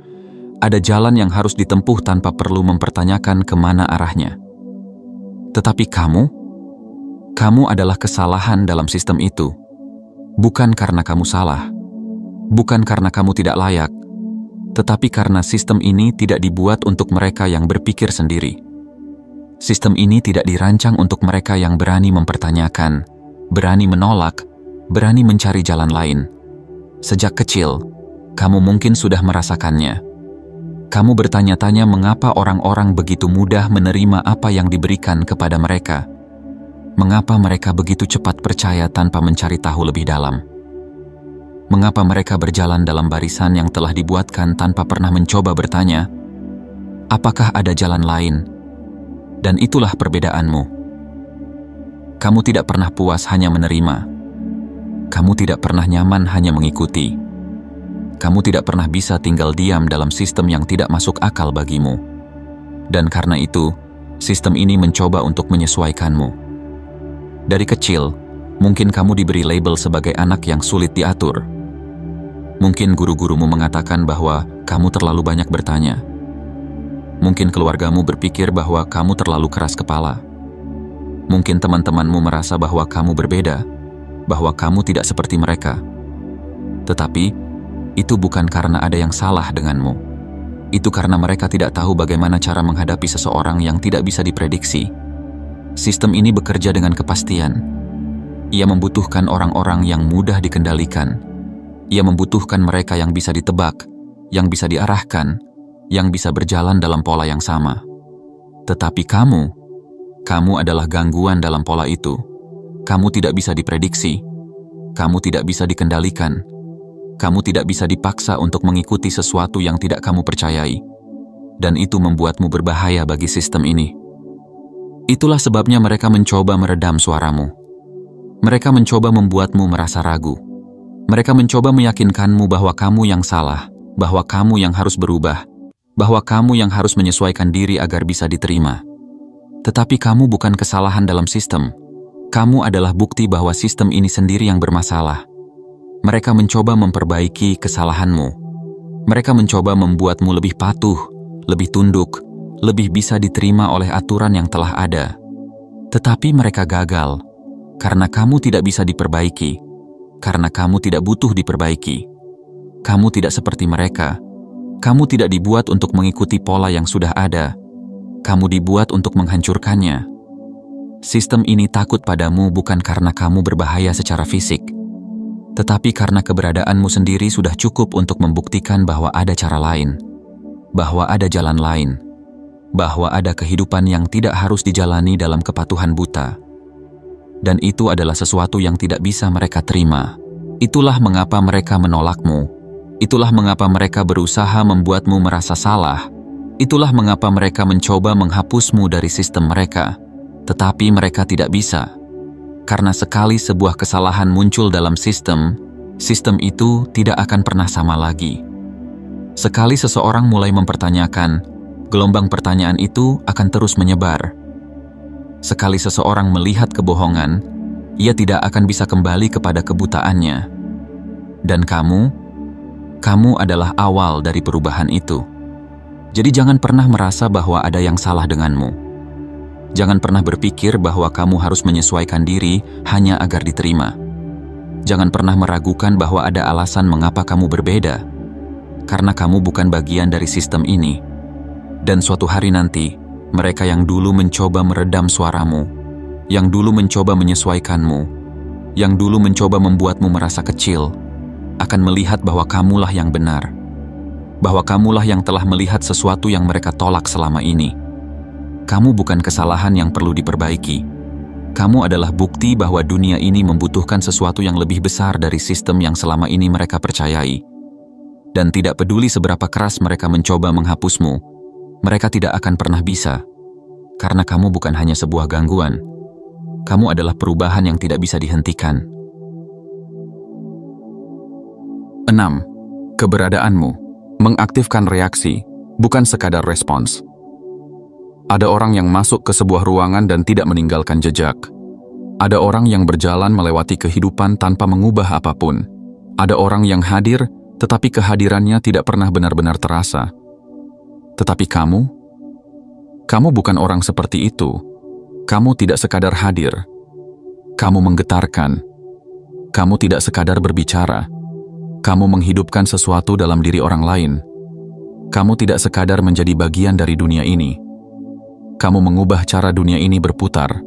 ada jalan yang harus ditempuh tanpa perlu mempertanyakan kemana arahnya. Tetapi kamu adalah kesalahan dalam sistem itu. Bukan karena kamu salah, bukan karena kamu tidak layak, tetapi karena sistem ini tidak dibuat untuk mereka yang berpikir sendiri. Sistem ini tidak dirancang untuk mereka yang berani mempertanyakan, berani menolak, berani mencari jalan lain. Sejak kecil, kamu mungkin sudah merasakannya. Kamu bertanya-tanya mengapa orang-orang begitu mudah menerima apa yang diberikan kepada mereka. Mengapa mereka begitu cepat percaya tanpa mencari tahu lebih dalam. Mengapa mereka berjalan dalam barisan yang telah dibuatkan tanpa pernah mencoba bertanya, apakah ada jalan lain? Dan itulah perbedaanmu. Kamu tidak pernah puas hanya menerima. Kamu tidak pernah nyaman hanya mengikuti. Kamu tidak pernah bisa tinggal diam dalam sistem yang tidak masuk akal bagimu. Dan karena itu, sistem ini mencoba untuk menyesuaikanmu. Dari kecil, mungkin kamu diberi label sebagai anak yang sulit diatur. Mungkin guru-gurumu mengatakan bahwa kamu terlalu banyak bertanya. Mungkin keluargamu berpikir bahwa kamu terlalu keras kepala. Mungkin teman-temanmu merasa bahwa kamu berbeda, bahwa kamu tidak seperti mereka. Tetapi, itu bukan karena ada yang salah denganmu. Itu karena mereka tidak tahu bagaimana cara menghadapi seseorang yang tidak bisa diprediksi. Sistem ini bekerja dengan kepastian. Ia membutuhkan orang-orang yang mudah dikendalikan. Ia membutuhkan mereka yang bisa ditebak, yang bisa diarahkan, yang bisa berjalan dalam pola yang sama. Tetapi kamu adalah gangguan dalam pola itu. Kamu tidak bisa diprediksi. Kamu tidak bisa dikendalikan. Kamu tidak bisa dipaksa untuk mengikuti sesuatu yang tidak kamu percayai. Dan itu membuatmu berbahaya bagi sistem ini. Itulah sebabnya mereka mencoba meredam suaramu. Mereka mencoba membuatmu merasa ragu. Mereka mencoba meyakinkanmu bahwa kamu yang salah, bahwa kamu yang harus berubah, bahwa kamu yang harus menyesuaikan diri agar bisa diterima. Tetapi kamu bukan kesalahan dalam sistem. Kamu adalah bukti bahwa sistem ini sendiri yang bermasalah. Mereka mencoba memperbaiki kesalahanmu. Mereka mencoba membuatmu lebih patuh, lebih tunduk, lebih bisa diterima oleh aturan yang telah ada. Tetapi mereka gagal, karena kamu tidak bisa diperbaiki, karena kamu tidak butuh diperbaiki. Kamu tidak seperti mereka. Kamu tidak dibuat untuk mengikuti pola yang sudah ada. Kamu dibuat untuk menghancurkannya. Sistem ini takut padamu bukan karena kamu berbahaya secara fisik, tetapi karena keberadaanmu sendiri sudah cukup untuk membuktikan bahwa ada cara lain, bahwa ada jalan lain, bahwa ada kehidupan yang tidak harus dijalani dalam kepatuhan buta. Dan itu adalah sesuatu yang tidak bisa mereka terima. Itulah mengapa mereka menolakmu. Itulah mengapa mereka berusaha membuatmu merasa salah. Itulah mengapa mereka mencoba menghapusmu dari sistem mereka. Tetapi mereka tidak bisa. Karena sekali sebuah kesalahan muncul dalam sistem itu tidak akan pernah sama lagi. Sekali seseorang mulai mempertanyakan, gelombang pertanyaan itu akan terus menyebar. Sekali seseorang melihat kebohongan, ia tidak akan bisa kembali kepada kebutaannya. Dan kamu adalah awal dari perubahan itu. Jadi jangan pernah merasa bahwa ada yang salah denganmu. Jangan pernah berpikir bahwa kamu harus menyesuaikan diri hanya agar diterima. Jangan pernah meragukan bahwa ada alasan mengapa kamu berbeda. Karena kamu bukan bagian dari sistem ini. Dan suatu hari nanti, mereka yang dulu mencoba meredam suaramu, yang dulu mencoba menyesuaikanmu, yang dulu mencoba membuatmu merasa kecil, akan melihat bahwa kamulah yang benar, bahwa kamulah yang telah melihat sesuatu yang mereka tolak selama ini. Kamu bukan kesalahan yang perlu diperbaiki. Kamu adalah bukti bahwa dunia ini membutuhkan sesuatu yang lebih besar dari sistem yang selama ini mereka percayai. Dan tidak peduli seberapa keras mereka mencoba menghapusmu, mereka tidak akan pernah bisa, karena kamu bukan hanya sebuah gangguan. Kamu adalah perubahan yang tidak bisa dihentikan. 6. Keberadaanmu mengaktifkan reaksi, bukan sekadar respons. Ada orang yang masuk ke sebuah ruangan dan tidak meninggalkan jejak. Ada orang yang berjalan melewati kehidupan tanpa mengubah apapun. Ada orang yang hadir, tetapi kehadirannya tidak pernah benar-benar terasa. Tetapi kamu bukan orang seperti itu. Kamu tidak sekadar hadir. Kamu menggetarkan. Kamu tidak sekadar berbicara. Kamu menghidupkan sesuatu dalam diri orang lain. Kamu tidak sekadar menjadi bagian dari dunia ini. Kamu mengubah cara dunia ini berputar.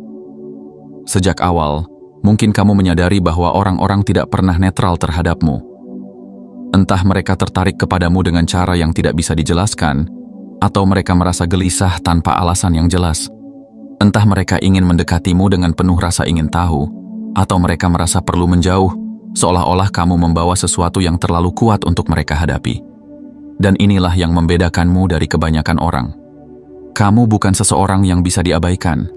Sejak awal, mungkin kamu menyadari bahwa orang-orang tidak pernah netral terhadapmu. Entah mereka tertarik kepadamu dengan cara yang tidak bisa dijelaskan, atau mereka merasa gelisah tanpa alasan yang jelas. Entah mereka ingin mendekatimu dengan penuh rasa ingin tahu, atau mereka merasa perlu menjauh, seolah-olah kamu membawa sesuatu yang terlalu kuat untuk mereka hadapi. Dan inilah yang membedakanmu dari kebanyakan orang. Kamu bukan seseorang yang bisa diabaikan.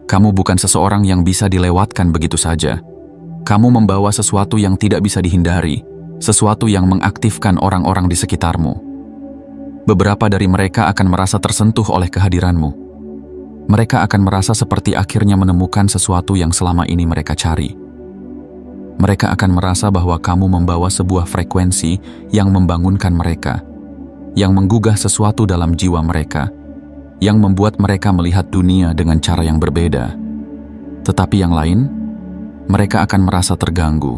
Kamu bukan seseorang yang bisa dilewatkan begitu saja. Kamu membawa sesuatu yang tidak bisa dihindari, sesuatu yang mengaktifkan orang-orang di sekitarmu. Beberapa dari mereka akan merasa tersentuh oleh kehadiranmu. Mereka akan merasa seperti akhirnya menemukan sesuatu yang selama ini mereka cari. Mereka akan merasa bahwa kamu membawa sebuah frekuensi yang membangunkan mereka, yang menggugah sesuatu dalam jiwa mereka, yang membuat mereka melihat dunia dengan cara yang berbeda. Tetapi yang lain, mereka akan merasa terganggu,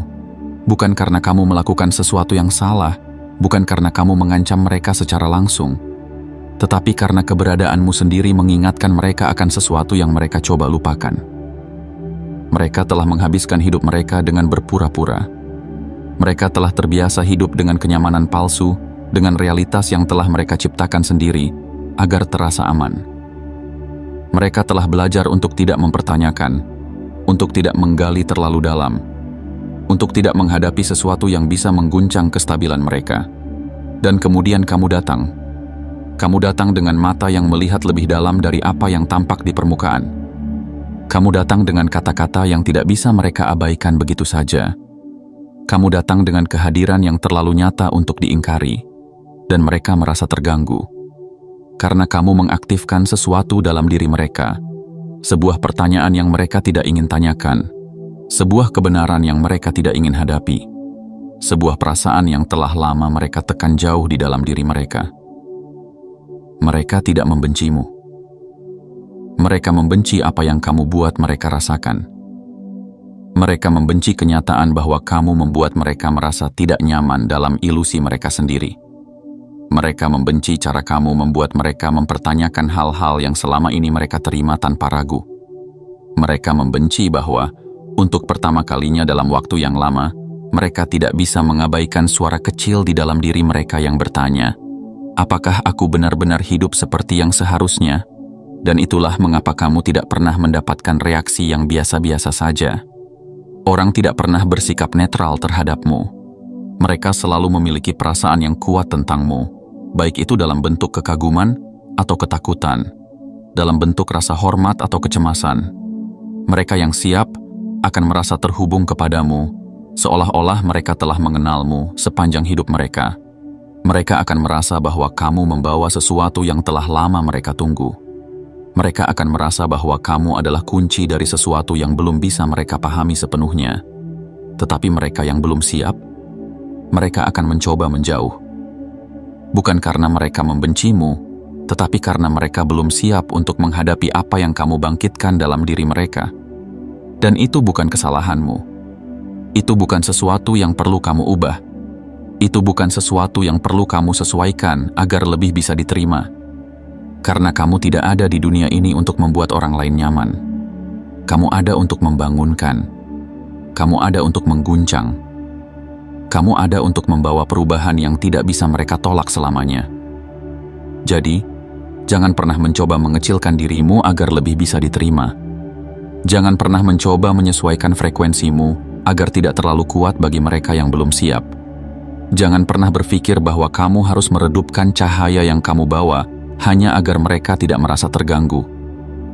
bukan karena kamu melakukan sesuatu yang salah, bukan karena kamu mengancam mereka secara langsung, tetapi karena keberadaanmu sendiri mengingatkan mereka akan sesuatu yang mereka coba lupakan. Mereka telah menghabiskan hidup mereka dengan berpura-pura. Mereka telah terbiasa hidup dengan kenyamanan palsu, dengan realitas yang telah mereka ciptakan sendiri, agar terasa aman. Mereka telah belajar untuk tidak mempertanyakan, untuk tidak menggali terlalu dalam, untuk tidak menghadapi sesuatu yang bisa mengguncang kestabilan mereka. Dan kemudian kamu datang. Kamu datang dengan mata yang melihat lebih dalam dari apa yang tampak di permukaan. Kamu datang dengan kata-kata yang tidak bisa mereka abaikan begitu saja. Kamu datang dengan kehadiran yang terlalu nyata untuk diingkari, dan mereka merasa terganggu. Karena kamu mengaktifkan sesuatu dalam diri mereka, sebuah pertanyaan yang mereka tidak ingin tanyakan, sebuah kebenaran yang mereka tidak ingin hadapi, sebuah perasaan yang telah lama mereka tekan jauh di dalam diri mereka. Mereka tidak membencimu. Mereka membenci apa yang kamu buat mereka rasakan. Mereka membenci kenyataan bahwa kamu membuat mereka merasa tidak nyaman dalam ilusi mereka sendiri. Mereka membenci cara kamu membuat mereka mempertanyakan hal-hal yang selama ini mereka terima tanpa ragu. Mereka membenci bahwa, untuk pertama kalinya dalam waktu yang lama, mereka tidak bisa mengabaikan suara kecil di dalam diri mereka yang bertanya, apakah aku benar-benar hidup seperti yang seharusnya? Dan itulah mengapa kamu tidak pernah mendapatkan reaksi yang biasa-biasa saja. Orang tidak pernah bersikap netral terhadapmu. Mereka selalu memiliki perasaan yang kuat tentangmu, baik itu dalam bentuk kekaguman atau ketakutan, dalam bentuk rasa hormat atau kecemasan. Mereka yang siap akan merasa terhubung kepadamu, seolah-olah mereka telah mengenalmu sepanjang hidup mereka. Mereka akan merasa bahwa kamu membawa sesuatu yang telah lama mereka tunggu. Mereka akan merasa bahwa kamu adalah kunci dari sesuatu yang belum bisa mereka pahami sepenuhnya. Tetapi mereka yang belum siap, mereka akan mencoba menjauh. Bukan karena mereka membencimu, tetapi karena mereka belum siap untuk menghadapi apa yang kamu bangkitkan dalam diri mereka. Dan itu bukan kesalahanmu. Itu bukan sesuatu yang perlu kamu ubah. Itu bukan sesuatu yang perlu kamu sesuaikan agar lebih bisa diterima. Karena kamu tidak ada di dunia ini untuk membuat orang lain nyaman. Kamu ada untuk membangunkan. Kamu ada untuk mengguncang. Kamu ada untuk membawa perubahan yang tidak bisa mereka tolak selamanya. Jadi, jangan pernah mencoba mengecilkan dirimu agar lebih bisa diterima. Jangan pernah mencoba menyesuaikan frekuensimu agar tidak terlalu kuat bagi mereka yang belum siap. Jangan pernah berpikir bahwa kamu harus meredupkan cahaya yang kamu bawa hanya agar mereka tidak merasa terganggu.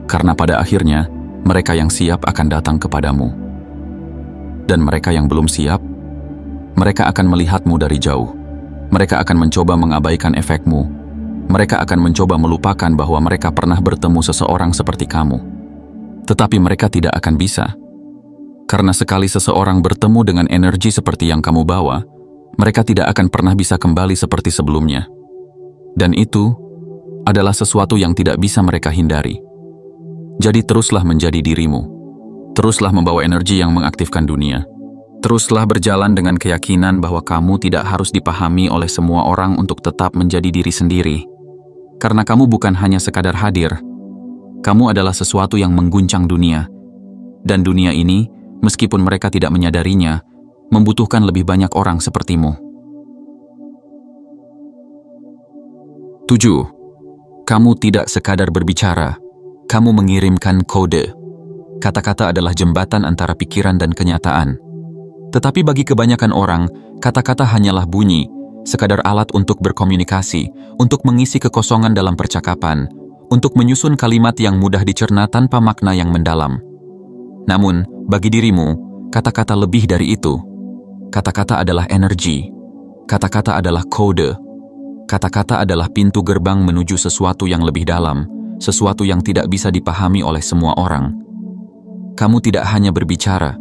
Karena pada akhirnya, Mereka yang siap akan datang kepadamu. Dan mereka yang belum siap, mereka akan melihatmu dari jauh. Mereka akan mencoba mengabaikan efekmu. Mereka akan mencoba melupakan bahwa mereka pernah bertemu seseorang seperti kamu. Tetapi mereka tidak akan bisa. Karena sekali seseorang bertemu dengan energi seperti yang kamu bawa, mereka tidak akan pernah bisa kembali seperti sebelumnya. Dan itu adalah sesuatu yang tidak bisa mereka hindari. Jadi teruslah menjadi dirimu. Teruslah membawa energi yang mengaktifkan dunia. Teruslah berjalan dengan keyakinan bahwa kamu tidak harus dipahami oleh semua orang untuk tetap menjadi diri sendiri. Karena kamu bukan hanya sekadar hadir. Kamu adalah sesuatu yang mengguncang dunia. Dan dunia ini, meskipun mereka tidak menyadarinya, membutuhkan lebih banyak orang sepertimu. 7. Kamu tidak sekadar berbicara. Kamu mengirimkan kode. Kata-kata adalah jembatan antara pikiran dan kenyataan. Tetapi bagi kebanyakan orang, kata-kata hanyalah bunyi, sekadar alat untuk berkomunikasi, untuk mengisi kekosongan dalam percakapan, untuk menyusun kalimat yang mudah dicerna tanpa makna yang mendalam. Namun, bagi dirimu, kata-kata lebih dari itu. Kata-kata adalah energi. Kata-kata adalah kode. Kata-kata adalah pintu gerbang menuju sesuatu yang lebih dalam, sesuatu yang tidak bisa dipahami oleh semua orang. Kamu tidak hanya berbicara,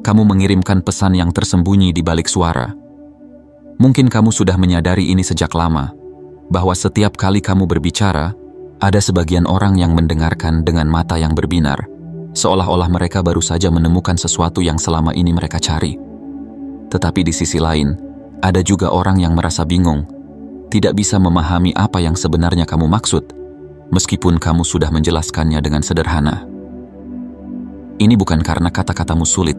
kamu mengirimkan pesan yang tersembunyi di balik suara. Mungkin kamu sudah menyadari ini sejak lama, bahwa setiap kali kamu berbicara, ada sebagian orang yang mendengarkan dengan mata yang berbinar, seolah-olah mereka baru saja menemukan sesuatu yang selama ini mereka cari. Tetapi di sisi lain, ada juga orang yang merasa bingung, tidak bisa memahami apa yang sebenarnya kamu maksud, meskipun kamu sudah menjelaskannya dengan sederhana. Ini bukan karena kata-katamu sulit.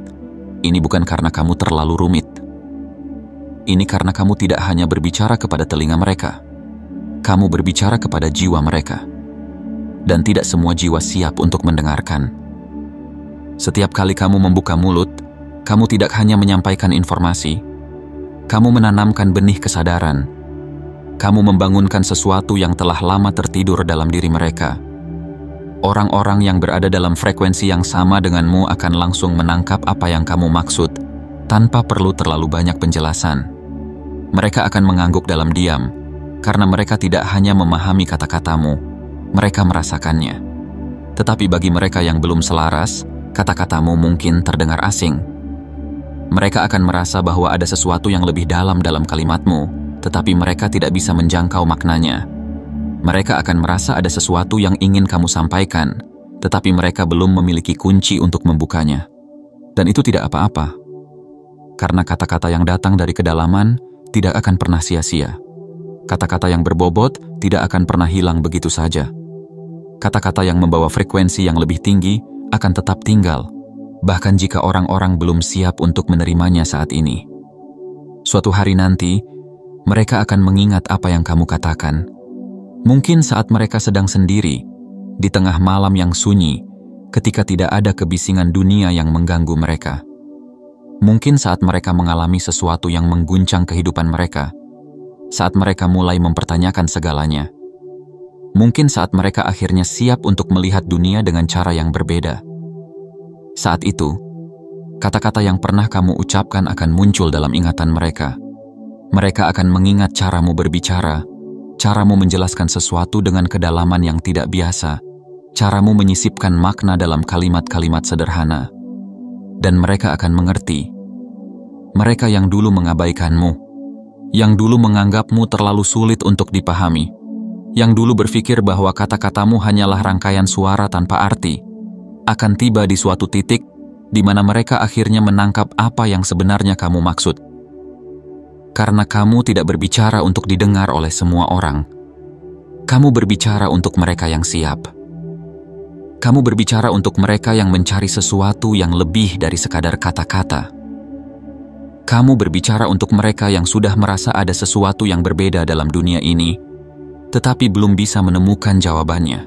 Ini bukan karena kamu terlalu rumit. Ini karena kamu tidak hanya berbicara kepada telinga mereka. Kamu berbicara kepada jiwa mereka. Dan tidak semua jiwa siap untuk mendengarkan. Setiap kali kamu membuka mulut, kamu tidak hanya menyampaikan informasi. Kamu menanamkan benih kesadaran. Kamu membangunkan sesuatu yang telah lama tertidur dalam diri mereka. Orang-orang yang berada dalam frekuensi yang sama denganmu akan langsung menangkap apa yang kamu maksud, tanpa perlu terlalu banyak penjelasan. Mereka akan mengangguk dalam diam, karena mereka tidak hanya memahami kata-katamu, mereka merasakannya. Tetapi bagi mereka yang belum selaras, kata-katamu mungkin terdengar asing. Mereka akan merasa bahwa ada sesuatu yang lebih dalam kalimatmu, tetapi mereka tidak bisa menjangkau maknanya. Mereka akan merasa ada sesuatu yang ingin kamu sampaikan, tetapi mereka belum memiliki kunci untuk membukanya. Dan itu tidak apa-apa. Karena kata-kata yang datang dari kedalaman tidak akan pernah sia-sia. Kata-kata yang berbobot tidak akan pernah hilang begitu saja. Kata-kata yang membawa frekuensi yang lebih tinggi akan tetap tinggal, bahkan jika orang-orang belum siap untuk menerimanya saat ini. Suatu hari nanti, mereka akan mengingat apa yang kamu katakan. Mungkin saat mereka sedang sendiri, di tengah malam yang sunyi, ketika tidak ada kebisingan dunia yang mengganggu mereka. Mungkin saat mereka mengalami sesuatu yang mengguncang kehidupan mereka, saat mereka mulai mempertanyakan segalanya. Mungkin saat mereka akhirnya siap untuk melihat dunia dengan cara yang berbeda. Saat itu, kata-kata yang pernah kamu ucapkan akan muncul dalam ingatan mereka. Mereka akan mengingat caramu berbicara, caramu menjelaskan sesuatu dengan kedalaman yang tidak biasa, caramu menyisipkan makna dalam kalimat-kalimat sederhana. Dan mereka akan mengerti. Mereka yang dulu mengabaikanmu, yang dulu menganggapmu terlalu sulit untuk dipahami, yang dulu berpikir bahwa kata-katamu hanyalah rangkaian suara tanpa arti, akan tiba di suatu titik di mana mereka akhirnya menangkap apa yang sebenarnya kamu maksud. Karena kamu tidak berbicara untuk didengar oleh semua orang. Kamu berbicara untuk mereka yang siap. Kamu berbicara untuk mereka yang mencari sesuatu yang lebih dari sekadar kata-kata. Kamu berbicara untuk mereka yang sudah merasa ada sesuatu yang berbeda dalam dunia ini, tetapi belum bisa menemukan jawabannya.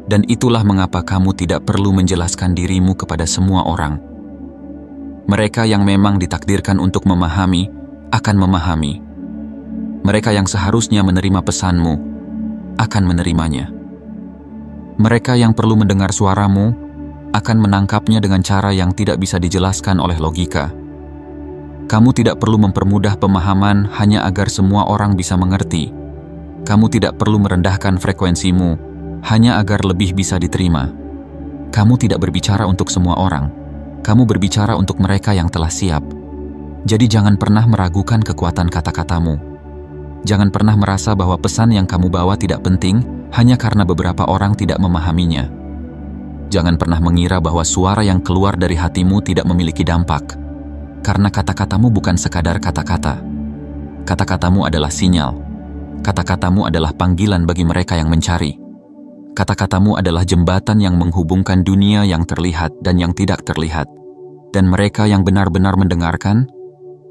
Dan itulah mengapa kamu tidak perlu menjelaskan dirimu kepada semua orang. Mereka yang memang ditakdirkan untuk memahami, akan memahami. Mereka yang seharusnya menerima pesanmu, akan menerimanya. Mereka yang perlu mendengar suaramu, akan menangkapnya dengan cara yang tidak bisa dijelaskan oleh logika. Kamu tidak perlu mempermudah pemahaman hanya agar semua orang bisa mengerti. Kamu tidak perlu merendahkan frekuensimu hanya agar lebih bisa diterima. Kamu tidak berbicara untuk semua orang. Kamu berbicara untuk mereka yang telah siap. Jadi jangan pernah meragukan kekuatan kata-katamu. Jangan pernah merasa bahwa pesan yang kamu bawa tidak penting hanya karena beberapa orang tidak memahaminya. Jangan pernah mengira bahwa suara yang keluar dari hatimu tidak memiliki dampak. Karena kata-katamu bukan sekadar kata-kata. Kata-katamu adalah sinyal. Kata-katamu adalah panggilan bagi mereka yang mencari. Kata-katamu adalah jembatan yang menghubungkan dunia yang terlihat dan yang tidak terlihat. Dan mereka yang benar-benar mendengarkan,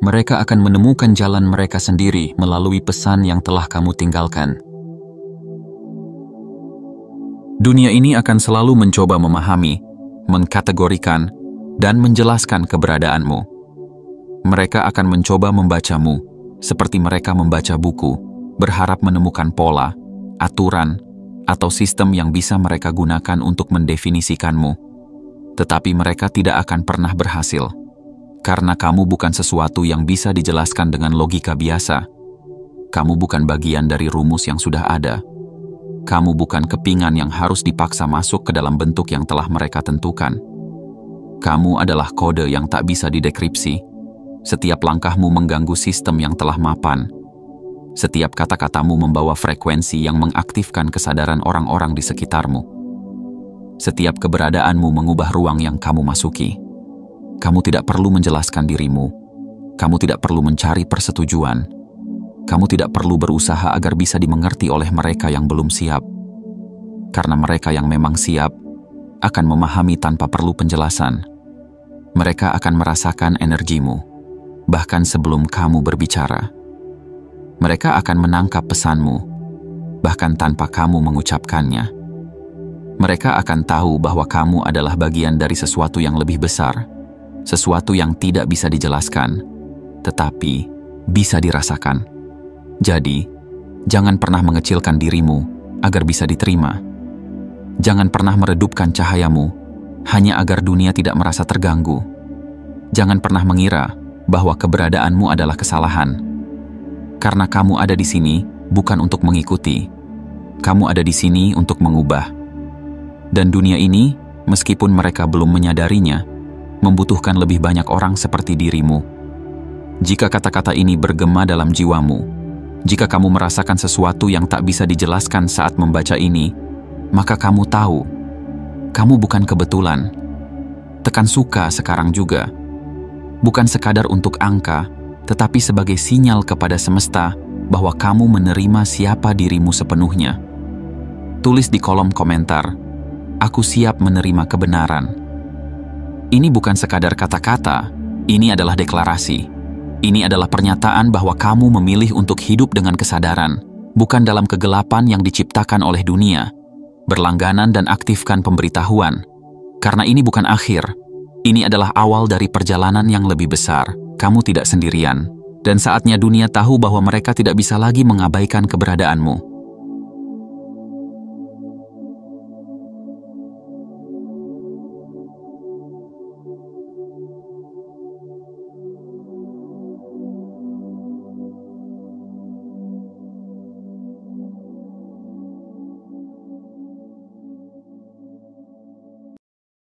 mereka akan menemukan jalan mereka sendiri melalui pesan yang telah kamu tinggalkan. Dunia ini akan selalu mencoba memahami, mengkategorikan, dan menjelaskan keberadaanmu. Mereka akan mencoba membacamu, seperti mereka membaca buku, berharap menemukan pola, aturan, atau sistem yang bisa mereka gunakan untuk mendefinisikanmu. Tetapi mereka tidak akan pernah berhasil, karena kamu bukan sesuatu yang bisa dijelaskan dengan logika biasa. Kamu bukan bagian dari rumus yang sudah ada. Kamu bukan kepingan yang harus dipaksa masuk ke dalam bentuk yang telah mereka tentukan. Kamu adalah kode yang tak bisa didekripsi. Setiap langkahmu mengganggu sistem yang telah mapan. Setiap kata-katamu membawa frekuensi yang mengaktifkan kesadaran orang-orang di sekitarmu. Setiap keberadaanmu mengubah ruang yang kamu masuki. Kamu tidak perlu menjelaskan dirimu. Kamu tidak perlu mencari persetujuan. Kamu tidak perlu berusaha agar bisa dimengerti oleh mereka yang belum siap. Karena mereka yang memang siap akan memahami tanpa perlu penjelasan. Mereka akan merasakan energimu, bahkan sebelum kamu berbicara. Mereka akan menangkap pesanmu, bahkan tanpa kamu mengucapkannya. Mereka akan tahu bahwa kamu adalah bagian dari sesuatu yang lebih besar, sesuatu yang tidak bisa dijelaskan, tetapi bisa dirasakan. Jadi, jangan pernah mengecilkan dirimu agar bisa diterima. Jangan pernah meredupkan cahayamu hanya agar dunia tidak merasa terganggu. Jangan pernah mengira bahwa keberadaanmu adalah kesalahan. Karena kamu ada di sini bukan untuk mengikuti. Kamu ada di sini untuk mengubah. Dan dunia ini, meskipun mereka belum menyadarinya, membutuhkan lebih banyak orang seperti dirimu. Jika kata-kata ini bergema dalam jiwamu, jika kamu merasakan sesuatu yang tak bisa dijelaskan saat membaca ini, maka kamu tahu, kamu bukan kebetulan. Tekan suka sekarang juga. Bukan sekadar untuk angka, tetapi sebagai sinyal kepada semesta bahwa kamu menerima siapa dirimu sepenuhnya. Tulis di kolom komentar, "Aku siap menerima kebenaran." Ini bukan sekadar kata-kata, ini adalah deklarasi. Ini adalah pernyataan bahwa kamu memilih untuk hidup dengan kesadaran, bukan dalam kegelapan yang diciptakan oleh dunia. Berlangganan dan aktifkan pemberitahuan. Karena ini bukan akhir. Ini adalah awal dari perjalanan yang lebih besar. Kamu tidak sendirian. Dan saatnya dunia tahu bahwa mereka tidak bisa lagi mengabaikan keberadaanmu.